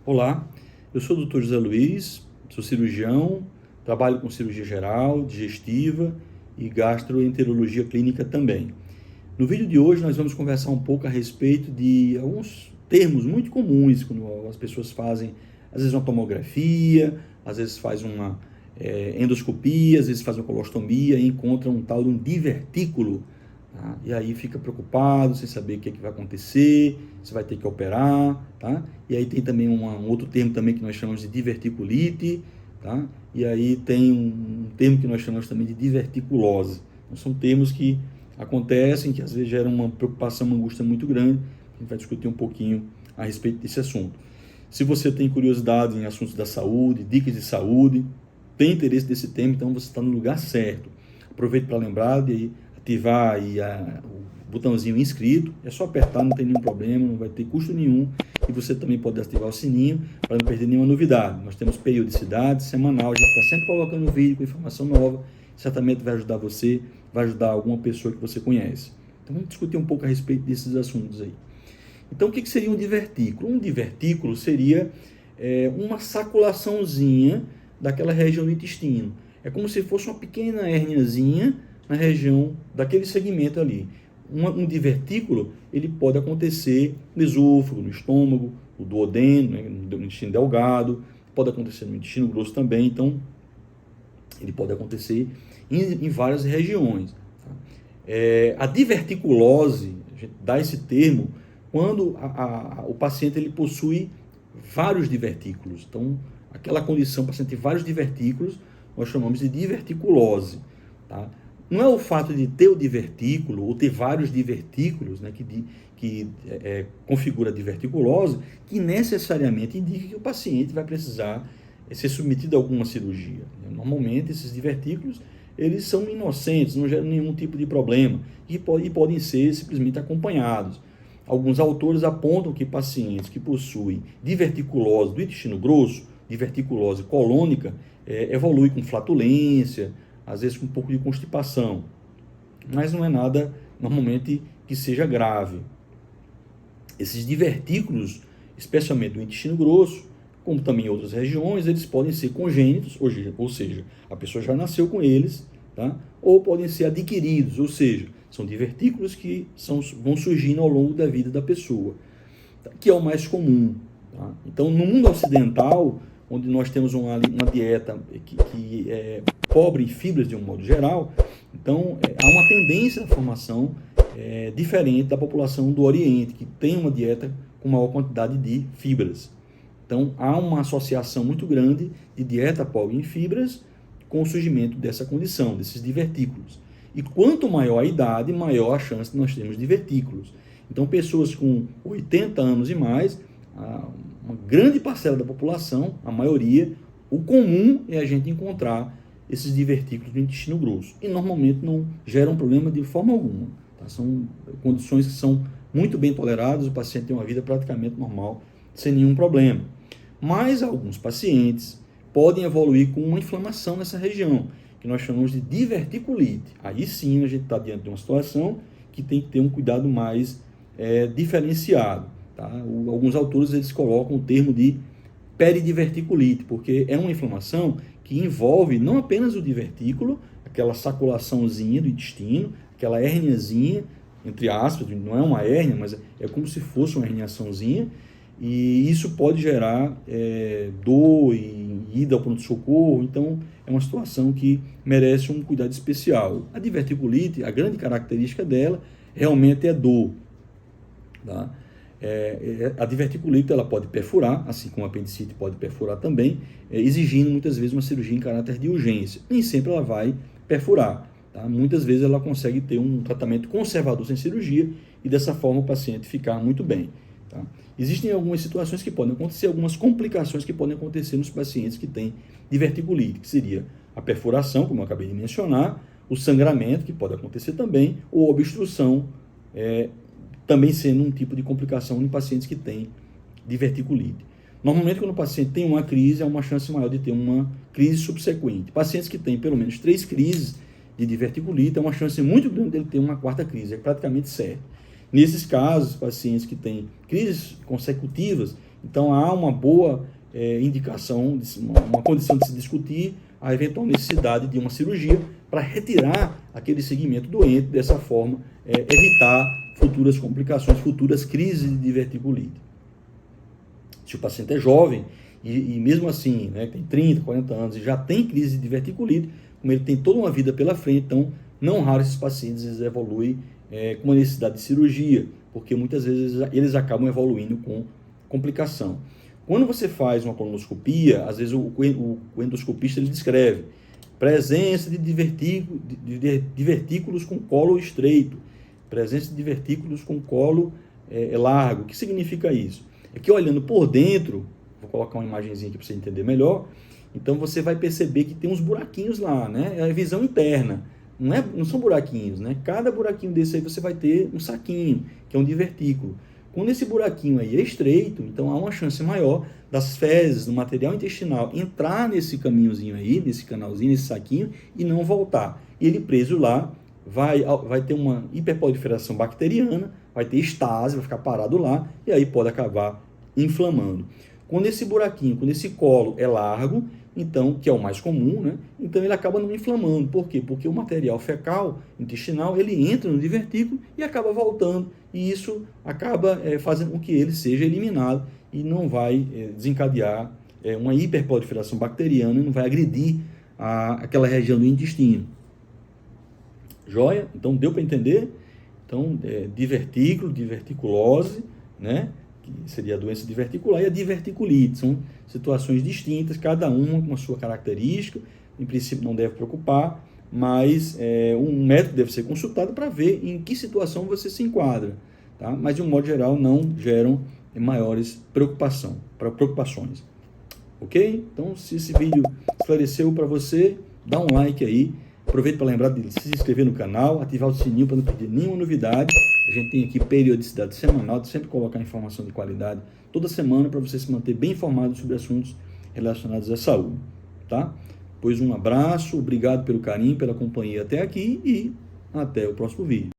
Olá, eu sou o Dr. José Luiz, sou cirurgião, trabalho com cirurgia geral, digestiva e gastroenterologia clínica também. No vídeo de hoje nós vamos conversar um pouco a respeito de alguns termos muito comuns quando as pessoas fazem, às vezes uma tomografia, às vezes faz uma endoscopia, às vezes faz uma colostomia e encontra um tal de um divertículo. Tá? E aí fica preocupado, sem saber o que vai acontecer, se vai ter que operar, tá? E aí tem também um outro termo também que nós chamamos de diverticulite, tá? E aí tem um termo que nós chamamos também de diverticulose. Então, são termos que acontecem, que às vezes geram uma preocupação, uma angústia muito grande. A gente vai discutir um pouquinho a respeito desse assunto. Se você tem curiosidade em assuntos da saúde, dicas de saúde, tem interesse nesse tema, então você está no lugar certo. Aproveite para lembrar de ativar aí o botãozinho inscrito, é só apertar, não tem nenhum problema, não vai ter custo nenhum, e você também pode ativar o sininho para não perder nenhuma novidade. Nós temos periodicidade semanal, a gente está sempre colocando vídeo com informação nova, certamente vai ajudar você, vai ajudar alguma pessoa que você conhece. Então vamos discutir um pouco a respeito desses assuntos aí. Então o que seria um divertículo? Um divertículo seria uma saculaçãozinha daquela região do intestino. É como se fosse uma pequena hérniazinha na região daquele segmento ali. Um divertículo, ele pode acontecer no esôfago, no estômago, no duodeno, né, no intestino delgado, pode acontecer no intestino grosso também, então ele pode acontecer em várias regiões. Tá? A diverticulose, a gente dá esse termo quando o paciente ele possui vários divertículos. Então, aquela condição, o paciente tem vários divertículos, nós chamamos de diverticulose. Tá? Não é o fato de ter o divertículo ou ter vários divertículos, né, que configura a diverticulose, que necessariamente indica que o paciente vai precisar ser submetido a alguma cirurgia. Normalmente, esses divertículos eles são inocentes, não geram nenhum tipo de problema e podem ser simplesmente acompanhados. Alguns autores apontam que pacientes que possuem diverticulose do intestino grosso, diverticulose colônica, evolui com flatulência, às vezes com um pouco de constipação, mas não é nada, normalmente, que seja grave. Esses divertículos, especialmente do intestino grosso, como também em outras regiões, eles podem ser congênitos, ou seja, a pessoa já nasceu com eles, tá? Ou podem ser adquiridos, ou seja, são divertículos que vão surgindo ao longo da vida da pessoa, que é o mais comum. Tá? Então, no mundo ocidental, onde nós temos uma dieta que é pobre em fibras de um modo geral, então há uma tendência à formação diferente da população do Oriente, que tem uma dieta com maior quantidade de fibras. Então, há uma associação muito grande de dieta pobre em fibras com o surgimento dessa condição, desses divertículos. E quanto maior a idade, maior a chance de nós termos divertículos. Então, pessoas com 80 anos e mais, uma grande parcela da população, a maioria, o comum é a gente encontrar esses divertículos no intestino grosso. E normalmente não geram problema de forma alguma. Tá? São condições que são muito bem toleradas, o paciente tem uma vida praticamente normal, sem nenhum problema. Mas alguns pacientes podem evoluir com uma inflamação nessa região, que nós chamamos de diverticulite. Aí sim a gente está diante de uma situação que tem que ter um cuidado mais diferenciado. Tá? Alguns autores eles colocam o termo de peridiverticulite, porque é uma inflamação que envolve não apenas o divertículo, aquela saculaçãozinha do intestino, aquela hérniazinha, entre aspas, não é uma hérnia, mas é como se fosse uma herniaçãozinha, e isso pode gerar dor e ida ao pronto-socorro. Então, é uma situação que merece um cuidado especial. A diverticulite, a grande característica dela, realmente é dor. Tá? A diverticulite ela pode perfurar, assim como a apendicite pode perfurar também, exigindo muitas vezes uma cirurgia em caráter de urgência. Nem sempre ela vai perfurar. Tá? Muitas vezes ela consegue ter um tratamento conservador sem cirurgia e dessa forma o paciente ficar muito bem. Tá? Existem algumas situações que podem acontecer, algumas complicações que podem acontecer nos pacientes que têm diverticulite, que seria a perfuração, como eu acabei de mencionar, o sangramento, que pode acontecer também, ou a obstrução, também sendo um tipo de complicação em pacientes que têm diverticulite. Normalmente, quando o paciente tem uma crise, há uma chance maior de ter uma crise subsequente. Pacientes que têm pelo menos 3 crises de diverticulite, é uma chance muito grande de ele ter uma quarta crise, é praticamente certo. Nesses casos, pacientes que têm crises consecutivas, Então há uma boa indicação, uma condição de se discutir a eventual necessidade de uma cirurgia para retirar aquele segmento doente, dessa forma evitar futuras complicações, futuras crises de diverticulite. Se o paciente é jovem e mesmo assim, né, tem 30, 40 anos e já tem crise de diverticulite, como ele tem toda uma vida pela frente, então não raro esses pacientes evoluem com uma necessidade de cirurgia, porque muitas vezes eles acabam evoluindo com complicação. Quando você faz uma colonoscopia, às vezes o endoscopista ele descreve presença de divertículos com colo estreito, presença de divertículos com colo largo. O que significa isso? É que olhando por dentro, vou colocar uma imagenzinha aqui para você entender melhor, então você vai perceber que tem uns buraquinhos lá, né? É a visão interna, não são buraquinhos, né? Cada buraquinho desse aí você vai ter um saquinho, que é um divertículo. Quando esse buraquinho aí é estreito, então há uma chance maior das fezes, do material intestinal, entrar nesse caminhozinho aí, nesse canalzinho, nesse saquinho, e não voltar. E ele preso lá, vai ter uma hiperproliferação bacteriana, vai ter estase, vai ficar parado lá, e aí pode acabar inflamando. Quando esse buraquinho, quando esse colo é largo, então, que é o mais comum, né? Então ele acaba não inflamando. Por quê? Porque o material fecal, intestinal, ele entra no divertículo e acaba voltando. E isso acaba fazendo com que ele seja eliminado e não vai desencadear uma hiperproliferação bacteriana e não vai agredir aquela região do intestino. Joia? Então, deu para entender? Então, divertículo, diverticulose, né? Que seria a doença diverticular, e a diverticulite. São situações distintas, cada uma com a sua característica. Em princípio, não deve preocupar, mas um médico deve ser consultado para ver em que situação você se enquadra. Tá? Mas, de um modo geral, não geram maiores preocupações. Ok? Então, se esse vídeo esclareceu para você, dá um like aí. Aproveite para lembrar de se inscrever no canal, ativar o sininho para não perder nenhuma novidade. A gente tem aqui periodicidade semanal, de sempre colocar informação de qualidade toda semana para você se manter bem informado sobre assuntos relacionados à saúde. Tá? Pois um abraço, obrigado pelo carinho, pela companhia até aqui e até o próximo vídeo.